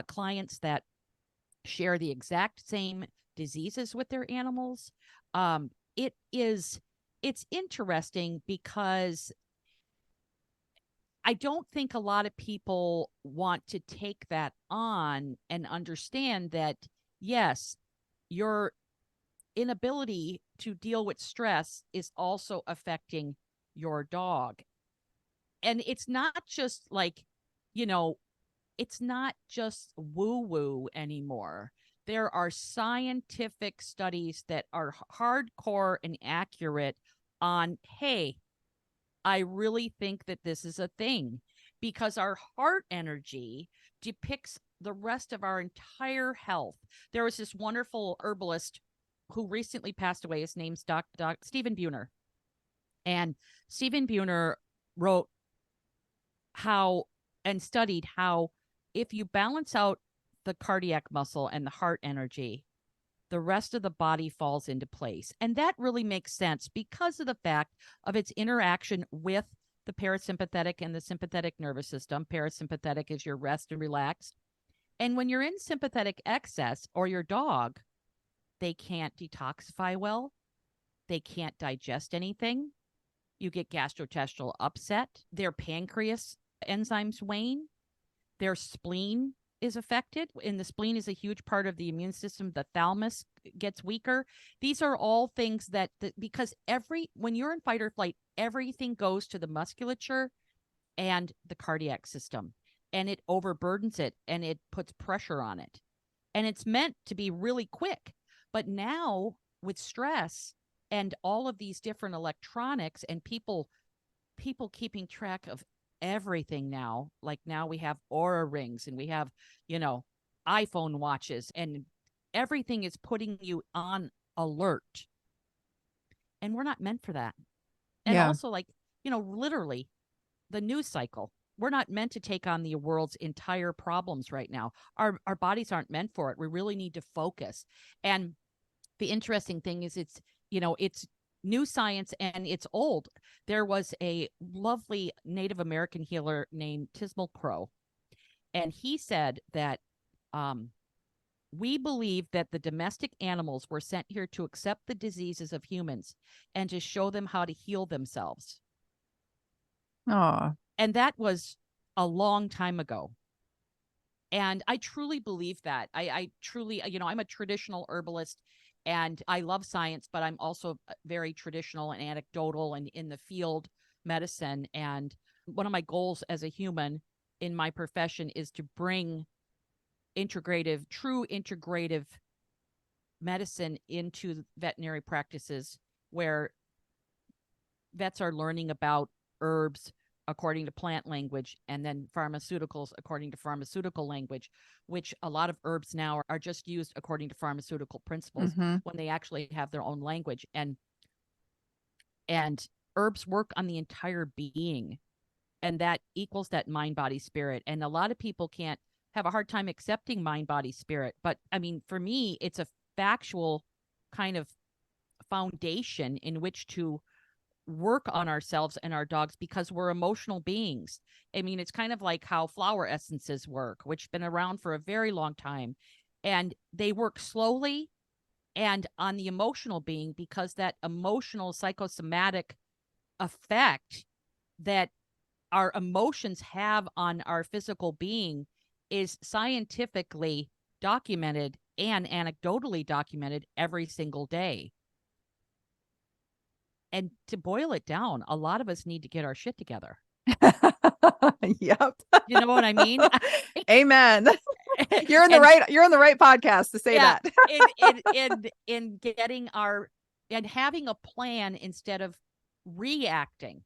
clients that share the exact same diseases with their animals. Um, it's interesting because I don't think a lot of people want to take that on and understand that, yes, your inability to deal with stress is also affecting your dog. And it's not just like, you know, it's not just woo woo anymore. There are scientific studies that are hardcore and accurate on, hey, I really think that this is a thing because our heart energy depicts the rest of our entire health. There was this wonderful herbalist who recently passed away. His name's Doc Stephen Buhner. And Stephen Buhner wrote how and studied how if you balance out the cardiac muscle and the heart energy, the rest of the body falls into place. And that really makes sense because of the fact of its interaction with the parasympathetic and the sympathetic nervous system. Parasympathetic is your rest and relax. And when you're in sympathetic excess, or your dog, they can't detoxify well. They can't digest anything. You get gastrointestinal upset. Their pancreas enzymes wane. Their spleen is affected, and the spleen is a huge part of the immune system. The thalamus gets weaker. These are all things that because when you're in fight or flight, everything goes to the musculature and the cardiac system, and it overburdens it and it puts pressure on it. And it's meant to be really quick. But now with stress and all of these different electronics and people keeping track of everything now, like now we have Aura rings and we have, iPhone watches, and everything is putting you on alert. And we're not meant for that. And Yeah. also, like, literally the news cycle. We're not meant to take on the world's entire problems right now. Our bodies aren't meant for it. We really need to focus. And the interesting thing is it's new science and it's old. There was a lovely Native American healer named Tismal Crow, and he said that we believe that the domestic animals were sent here to accept the diseases of humans and to show them how to heal themselves. Oh, And that was a long time ago. And I truly believe that. I truly, I'm a traditional herbalist and I love science, but I'm also very traditional and anecdotal and in the field medicine. And one of my goals as a human in my profession is to bring true integrative medicine into veterinary practices where vets are learning about herbs, according to plant language, and then pharmaceuticals according to pharmaceutical language, which a lot of herbs now are just used according to pharmaceutical principles when they actually have their own language. And herbs work on the entire being, and that equals that mind, body, spirit. And a lot of people can't have a hard time accepting mind, body, spirit. But I mean, for me, it's a factual kind of foundation in which to work on ourselves and our dogs, because we're emotional beings. I mean, it's kind of like how flower essences work, which have been around for a very long time, and they work slowly and on the emotional being, because that emotional psychosomatic effect that our emotions have on our physical being is scientifically documented and anecdotally documented every single day. And to boil it down, a lot of us need to get our shit together. Yep. You know what I mean? Amen. You're in the right podcast to say that. in getting and having a plan instead of reacting,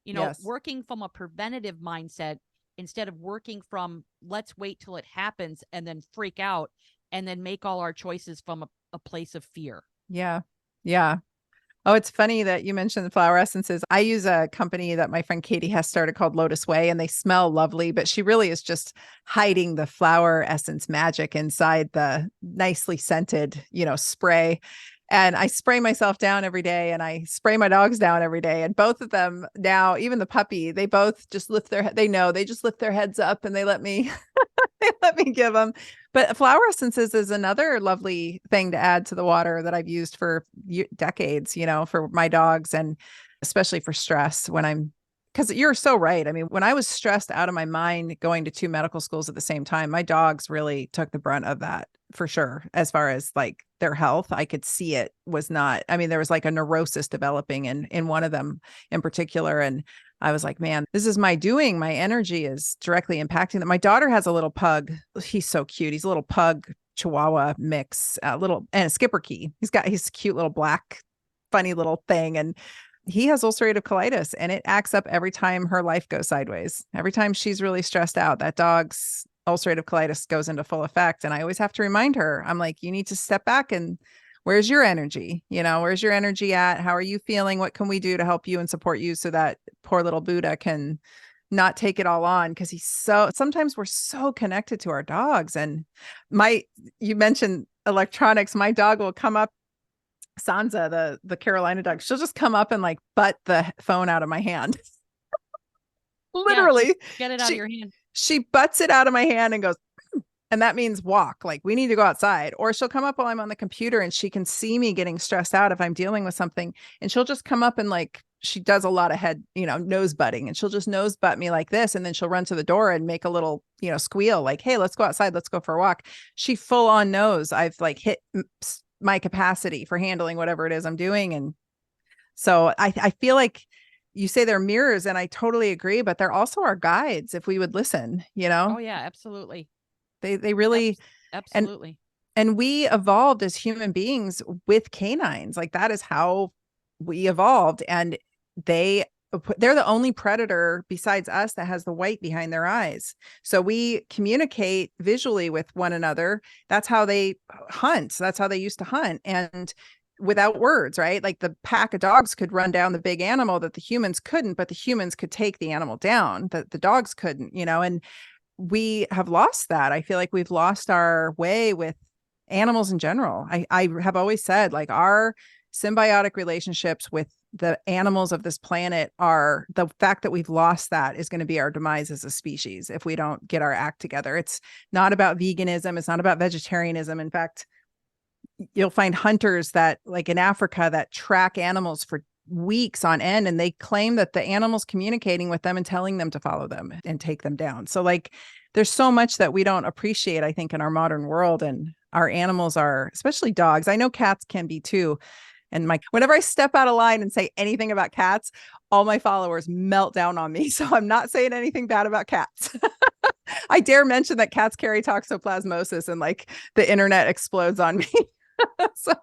Yes. working from a preventative mindset instead of working from let's wait till it happens and then freak out and then make all our choices from a place of fear. Yeah. Yeah. Oh, it's funny that you mentioned the flower essences. I use a company that my friend Katie has started called Lotus Way, and they smell lovely, but she really is just hiding the flower essence magic inside the nicely scented, spray. And I spray myself down every day, and I spray my dogs down every day. And both of them now, even the puppy, they both just lift their head. They just lift their heads up and they let me, they let me give them. But flower essences is another lovely thing to add to the water that I've used for decades, for my dogs, and especially for stress because you're so right. I mean, when I was stressed out of my mind going to 2 medical schools at the same time, my dogs really took the brunt of that for sure. As far as like their health, I could see it was not, I mean, there was like a neurosis developing in one of them in particular. And I was like, man, this is my doing. My energy is directly impacting them. My daughter has a little pug. He's so cute. He's a little pug Chihuahua mix, and a Schipperke. He's a cute little black, funny little thing. And he has ulcerative colitis, and it acts up every time her life goes sideways. Every time she's really stressed out, that dog's ulcerative colitis goes into full effect. And I always have to remind her, I'm like, you need to step back and where's your energy? Where's your energy at? How are you feeling? What can we do to help you and support you so that poor little Buddha can not take it all on? Because sometimes we're so connected to our dogs. And you mentioned electronics. My dog will come up, Sansa, the Carolina dog, she'll just come up and like butt the phone out of my hand. Literally. Get it out of your hand. She butts it out of my hand and goes, and that means walk. Like, we need to go outside. Or she'll come up while I'm on the computer and she can see me getting stressed out if I'm dealing with something. And she'll just come up and like, she does a lot of head, nose butting, and she'll just nose butt me like this. And then she'll run to the door and make a little, squeal like, hey, let's go outside. Let's go for a walk. She full on knows I've like hit my capacity for handling whatever it is I'm doing. And so I feel like you say they're mirrors, and I totally agree, but they're also our guides if we would listen, Oh yeah, absolutely. They really, absolutely. And we evolved as human beings with canines. Like, that is how we evolved. And they're the only predator besides us that has the white behind their eyes. So we communicate visually with one another. That's how they hunt. That's how they used to hunt. And without words, right? Like, the pack of dogs could run down the big animal that the humans couldn't, but the humans could take the animal down that the dogs couldn't, and we have lost that. I feel like we've lost our way with animals in general. I have always said, like, our symbiotic relationships with the animals of this planet are the fact that we've lost that is going to be our demise as a species if we don't get our act together. It's not about veganism. It's not about vegetarianism. In fact, you'll find hunters that, like in Africa, that track animals for weeks on end, and they claim that the animal's communicating with them and telling them to follow them and take them down. So like, there's so much that we don't appreciate, I think, in our modern world, and our animals are, especially dogs. I know cats can be too. And whenever I step out of line and say anything about cats, all my followers melt down on me. So I'm not saying anything bad about cats. I dare mention that cats carry toxoplasmosis, and like the internet explodes on me. So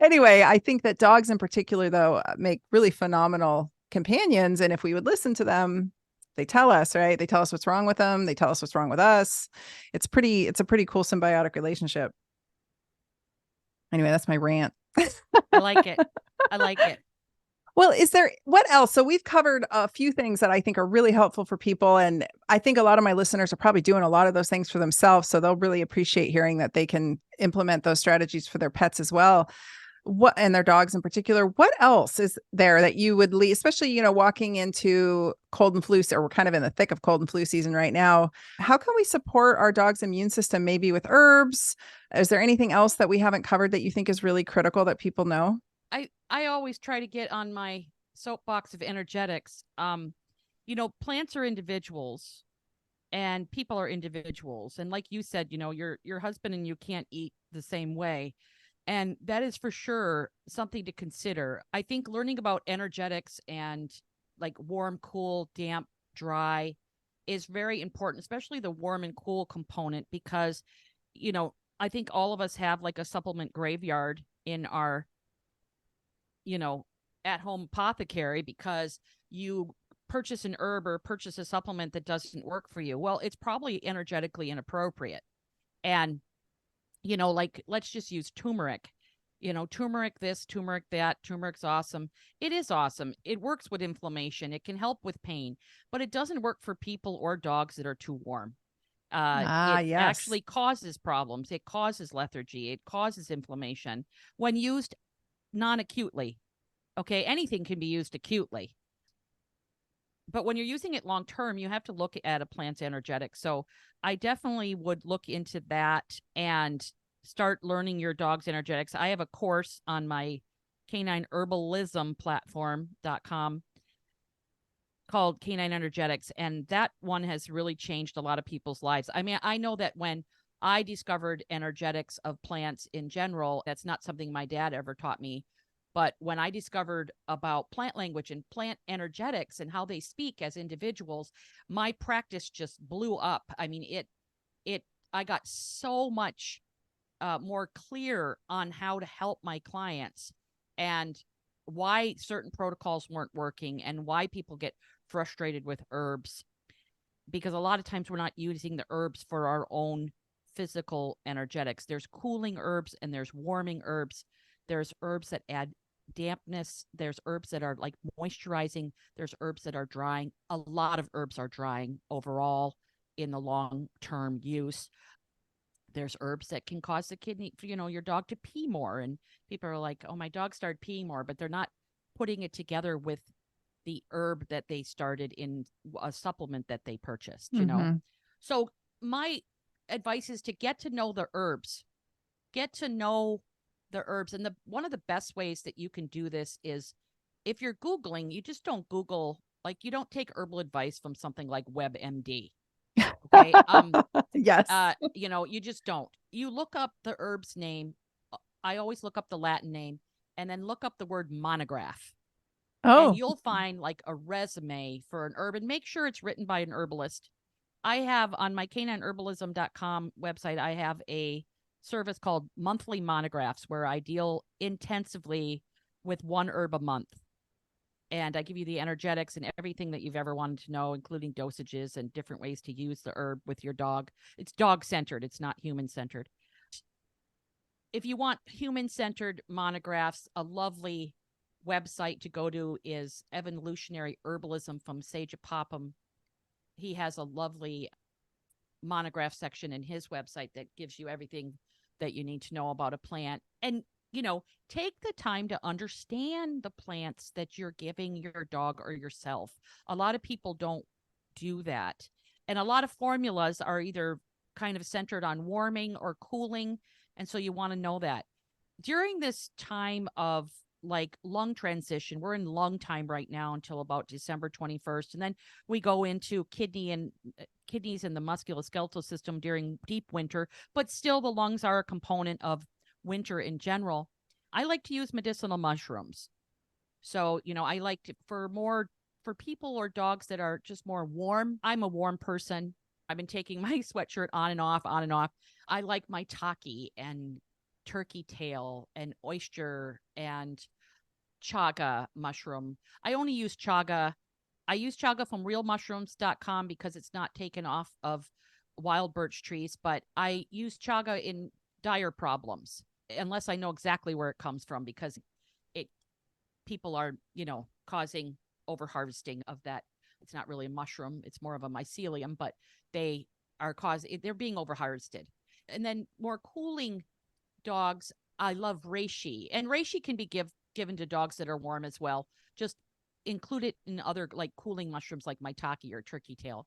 anyway, I think that dogs in particular, though, make really phenomenal companions. And if we would listen to them, they tell us, right? They tell us what's wrong with them. They tell us what's wrong with us. It's a pretty cool symbiotic relationship. Anyway, that's my rant. I like it. I like it. Well, what else? So we've covered a few things that I think are really helpful for people. And I think a lot of my listeners are probably doing a lot of those things for themselves. So they'll really appreciate hearing that they can implement those strategies for their pets as well. And their dogs in particular. What else is there that you would leave, especially, walking into cold and flu, or we're kind of in the thick of cold and flu season right now. How can we support our dog's immune system, maybe with herbs? Is there anything else that we haven't covered that you think is really critical that people know? I always try to get on my soapbox of energetics. Plants are individuals and people are individuals. And like you said, your husband and you can't eat the same way. And that is for sure something to consider. I think learning about energetics and like warm, cool, damp, dry is very important, especially the warm and cool component, because, I think all of us have like a supplement graveyard in our, at home apothecary, because you purchase an herb or purchase a supplement that doesn't work for you. Well, it's probably energetically inappropriate. And like, let's just use turmeric. Turmeric this, turmeric that. Turmeric's awesome. It is awesome. It works with inflammation. It can help with pain, but it doesn't work for people or dogs that are too warm. It Yes. actually causes problems. It causes lethargy. It causes inflammation when used non-acutely. Okay, anything can be used acutely. But when you're using it long term, you have to look at a plant's energetics. So I definitely would look into that and start learning your dog's energetics. I have a course on my Canine Herbalism platform.com called Canine Energetics, and that one has really changed a lot of people's lives. I mean, I know that when I discovered energetics of plants in general, that's not something my dad ever taught me. But when I discovered about plant language and plant energetics and how they speak as individuals, my practice just blew up. I mean, I got so much more clear on how to help my clients and why certain protocols weren't working and why people get frustrated with herbs. Because a lot of times we're not using the herbs for our own physical energetics. There's cooling herbs and there's warming herbs. There's herbs that add dampness. There's herbs that are like moisturizing. There's herbs that are drying. A lot of herbs are drying overall in the long-term use. There's herbs that can cause the kidney, your dog to pee more. And people are like, oh, my dog started peeing more, but they're not putting it together with the herb that they started in a supplement that they purchased, So my advice is to get to know the herbs. Get to know the herbs. And one of the best ways that you can do this is if you're Googling, you just don't Google, like you don't take herbal advice from something like WebMD. Okay. Yes. You just don't. You look up the herb's name. I always look up the Latin name and then look up the word monograph. Oh. And you'll find like a resume for an herb, and make sure it's written by an herbalist. I have on my canineherbalism.com website, I have a service called monthly monographs where I deal intensively with one herb a month. And I give you the energetics and everything that you've ever wanted to know, including dosages and different ways to use the herb with your dog. It's dog-centered. It's not human-centered. If you want human-centered monographs, a lovely website to go to is Evolutionary Herbalism from Sage Popham. He has a lovely monograph section in his website that gives you everything that you need to know about a plant. And take the time to understand the plants that you're giving your dog or yourself. A lot of people don't do that. And a lot of formulas are either kind of centered on warming or cooling. And so you want to know that. During this time of like lung transition, we're in lung time right now until about December 21st. And then we go into kidneys and the musculoskeletal system during deep winter, but still the lungs are a component of winter in general. I like to use medicinal mushrooms. So, I like to, for people or dogs that are just more warm. I'm a warm person. I've been taking my sweatshirt on and off, on and off. I like my taki and turkey tail and oyster and chaga mushroom. I only use chaga. I use chaga from realmushrooms.com because it's not taken off of wild birch trees, but I use chaga in dire problems unless I know exactly where it comes from, because it people are, causing overharvesting of that. It's not really a mushroom, it's more of a mycelium, but they're being overharvested. And then more cooling dogs, I love reishi, and reishi can be given to dogs that are warm as well. Just include it in other like cooling mushrooms like maitake or turkey tail.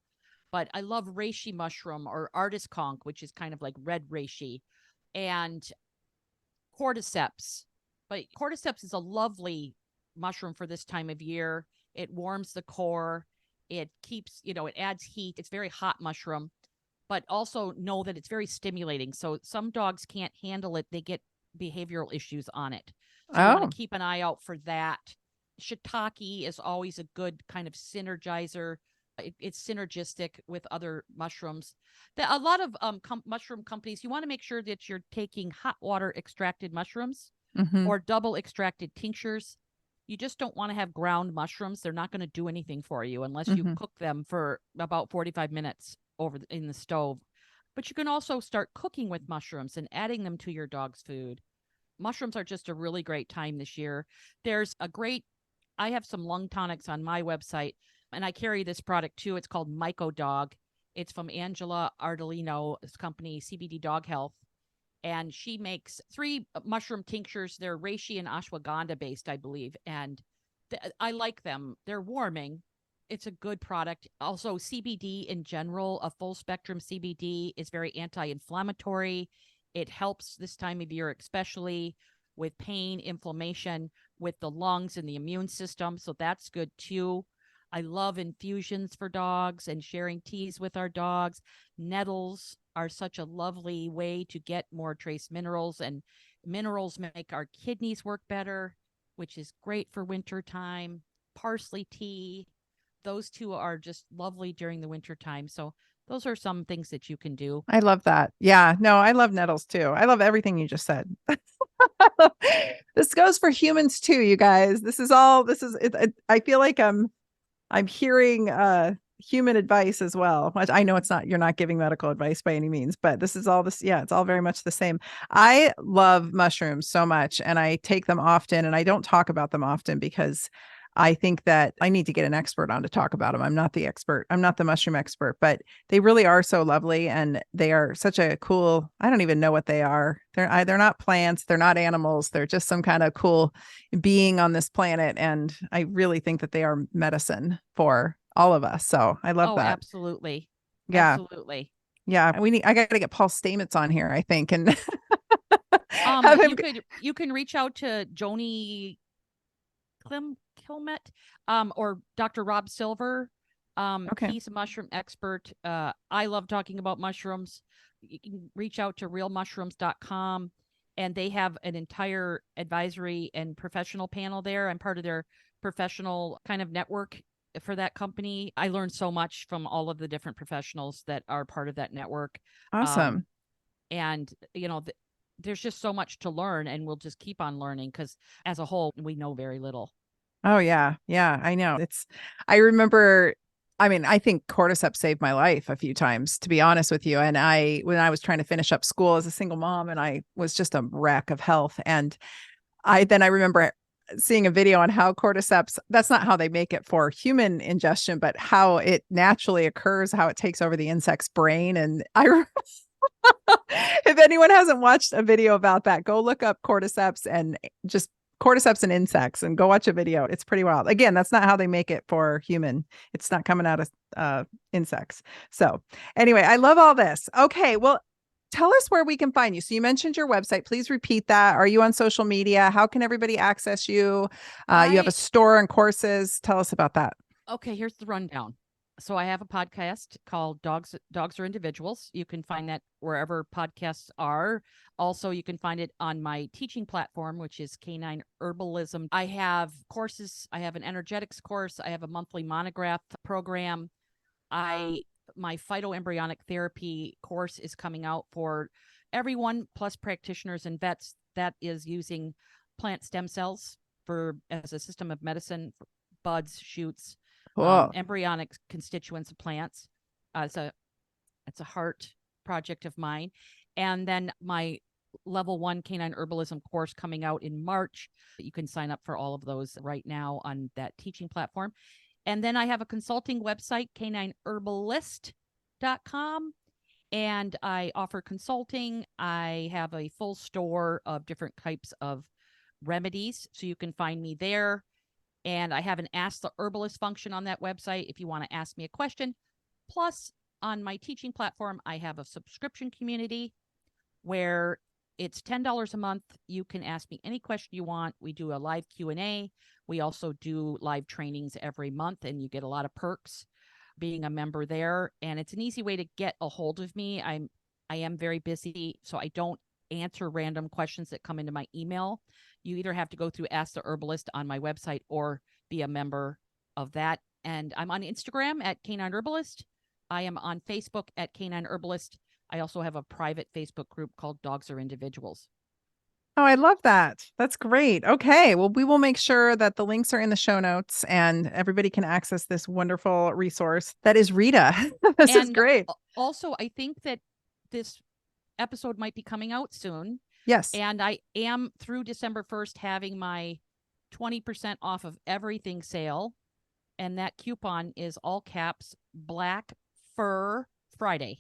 But I love reishi mushroom or artist conch, which is kind of like red reishi, and cordyceps. But cordyceps is a lovely mushroom for this time of year. It warms the core. It keeps, it adds heat. It's very hot mushroom, but also know that it's very stimulating. So some dogs can't handle it. They get behavioral issues on it. So you want to keep an eye out for that. Shiitake is always a good kind of synergizer. It's synergistic with other mushrooms. A lot of mushroom companies, you want to make sure that you're taking hot water extracted mushrooms or double extracted tinctures. You just don't want to have ground mushrooms. They're not going to do anything for you unless you cook them for about 45 minutes in the stove. But you can also start cooking with mushrooms and adding them to your dog's food. Mushrooms are just a really great time this year. I have some lung tonics on my website, and I carry this product too. It's called Myco Dog. It's from Angela Ardolino's company, CBD Dog Health. And she makes 3 mushroom tinctures. They're reishi and ashwagandha based, I believe. And I like them. They're warming. It's a good product. Also, CBD in general, a full spectrum CBD is very anti-inflammatory. It helps this time of year, especially with pain, inflammation, with the lungs and the immune system. So that's good too. I love infusions for dogs and sharing teas with our dogs. Nettles are such a lovely way to get more trace minerals, and minerals make our kidneys work better, which is great for winter time. Parsley tea, those 2 are just lovely during the winter time. So those are some things that you can do. I love that. Yeah, no, I love nettles too. I love everything you just said. This goes for humans too, you guys. I feel like I'm hearing human advice as well. I know you're not giving medical advice by any means, but it's all very much the same. I love mushrooms so much, and I take them often, and I don't talk about them often because I think that I need to get an expert on to talk about them. I'm not the expert. I'm not the mushroom expert, but they really are so lovely, and they are such a cool, I don't even know what they are. They're not plants. They're not animals. They're just some kind of cool being on this planet. And I really think that they are medicine for all of us. So I love that. Absolutely. Yeah. Absolutely. Yeah. I got to get Paul Stamets on here, I think. And you can reach out to Joni Kilmet, or Dr. Rob Silver. Okay. He's a mushroom expert. I love talking about mushrooms. You can reach out to realmushrooms.com, and they have an entire advisory and professional panel there. I'm part of their professional kind of network for that company. I learned so much from all of the different professionals that are part of that network. Awesome. And, there's just so much to learn, and we'll just keep on learning because as a whole, we know very little. Oh, yeah. Yeah, I know. I remember, I think cordyceps saved my life a few times, to be honest with you. And when I was trying to finish up school as a single mom, and I was just a wreck of health. And I remember seeing a video on how cordyceps, that's not how they make it for human ingestion, but how it naturally occurs, how it takes over the insect's brain. And if anyone hasn't watched a video about that, go look up cordyceps and just cordyceps and insects and go watch a video. It's pretty wild. Again, that's not how they make it for human. It's not coming out of insects. So anyway, I love all this. Okay. Well, tell us where we can find you. So you mentioned your website. Please repeat that. Are you on social media? How can everybody access you? You have a store and courses. Tell us about that. Okay, here's the rundown. So I have a podcast called Dogs Are Individuals. You can find that wherever podcasts are. Also, you can find it on my teaching platform, which is Canine Herbalism. I have courses. I have an energetics course. I have a monthly monograph program. My phytoembryonic therapy course is coming out for everyone, plus practitioners and vets, that is using plant stem cells as a system of medicine, buds, shoots, Cool. embryonic constituents of plants. It's a heart project of mine. And then my level 1 canine herbalism course coming out in March. You can sign up for all of those right now on that teaching platform. And then I have a consulting website, canineherbalist.com. And I offer consulting. I have a full store of different types of remedies. So you can find me there. And I have an Ask the Herbalist function on that website if you want to ask me a question. Plus, on my teaching platform, I have a subscription community where it's $10 a month. You can ask me any question you want. We do a live Q&A. We also do live trainings every month, and you get a lot of perks being a member there. And it's an easy way to get a hold of me. I am very busy, so I don't answer random questions that come into my email. You either have to go through Ask the Herbalist on my website or be a member of that. And I'm on Instagram at Canine Herbalist. I am on Facebook at Canine Herbalist. I also have a private Facebook group called Dogs Are Individuals. Oh, I love that. That's great. Okay. Well, we will make sure that the links are in the show notes and everybody can access this wonderful resource that is Rita. This is great. Also, I think that this episode might be coming out soon. Yes. And I am through December 1st having my 20% off of everything sale. And that coupon is all caps Black Fur Friday.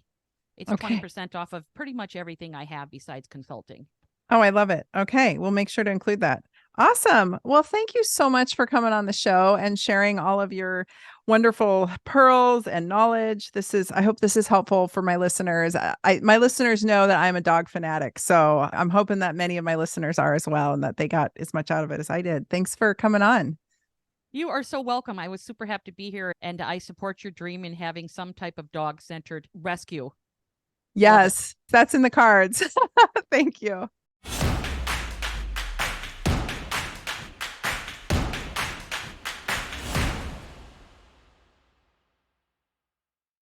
It's 20% off of pretty much everything I have besides consulting. Oh, I love it. Okay. We'll make sure to include that. Awesome. Well, thank you so much for coming on the show and sharing all of your wonderful pearls and knowledge. I hope this is helpful for my listeners. My listeners know that I'm a dog fanatic, so I'm hoping that many of my listeners are as well and that they got as much out of it as I did. Thanks for coming on. You are so welcome. I was super happy to be here, and I support your dream in having some type of dog-centered rescue. Yes, that's in the cards. Thank you.